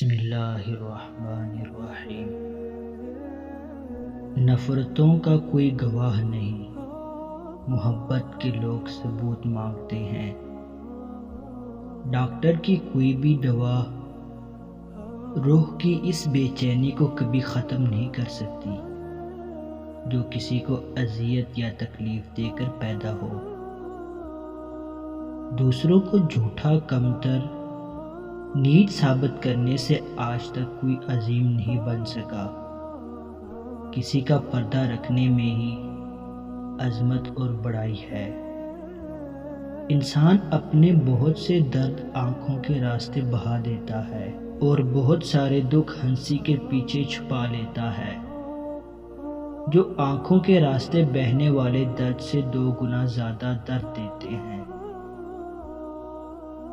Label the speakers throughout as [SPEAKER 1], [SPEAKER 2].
[SPEAKER 1] بسم اللہ الرحمن الرحیم۔ نفرتوں کا کوئی گواہ نہیں، محبت کے لوگ ثبوت مانگتے ہیں۔ ڈاکٹر کی کوئی بھی دوا روح کی اس بے چینی کو کبھی ختم نہیں کر سکتی جو کسی کو اذیت یا تکلیف دے کر پیدا ہو۔ دوسروں کو جھوٹا، کمتر، نیچ ثابت کرنے سے آج تک کوئی عظیم نہیں بن سکا۔ کسی کا پردہ رکھنے میں ہی عظمت اور بڑائی ہے۔ انسان اپنے بہت سے درد آنکھوں کے راستے بہا دیتا ہے اور بہت سارے دکھ ہنسی کے پیچھے چھپا لیتا ہے، جو آنکھوں کے راستے بہنے والے درد سے 2 گنا زیادہ درد دیتے ہیں۔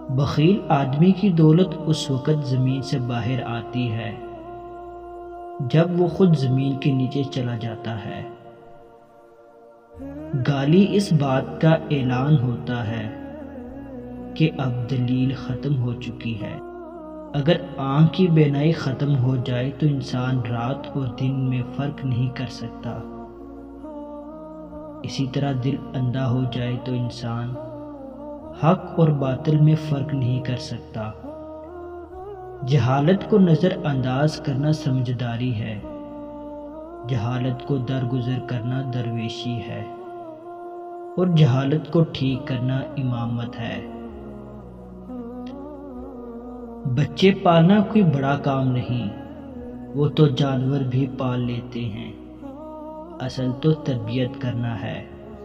[SPEAKER 1] بخیل آدمی کی دولت اس وقت زمین سے باہر آتی ہے جب وہ خود زمین کے نیچے چلا جاتا ہے۔ گالی اس بات کا اعلان ہوتا ہے کہ اب دلیل ختم ہو چکی ہے۔ اگر آنکھ کی بینائی ختم ہو جائے تو انسان رات اور دن میں فرق نہیں کر سکتا۔ اسی طرح دل اندھا ہو جائے تو انسان حق اور باطل میں فرق نہیں کر سکتا۔ جہالت کو نظر انداز کرنا سمجھداری ہے، جہالت کو درگزر کرنا درویشی ہے، اور جہالت کو ٹھیک کرنا امامت ہے۔ بچے پالنا کوئی بڑا کام نہیں، وہ تو جانور بھی پال لیتے ہیں۔ اصل تو تربیت کرنا ہے۔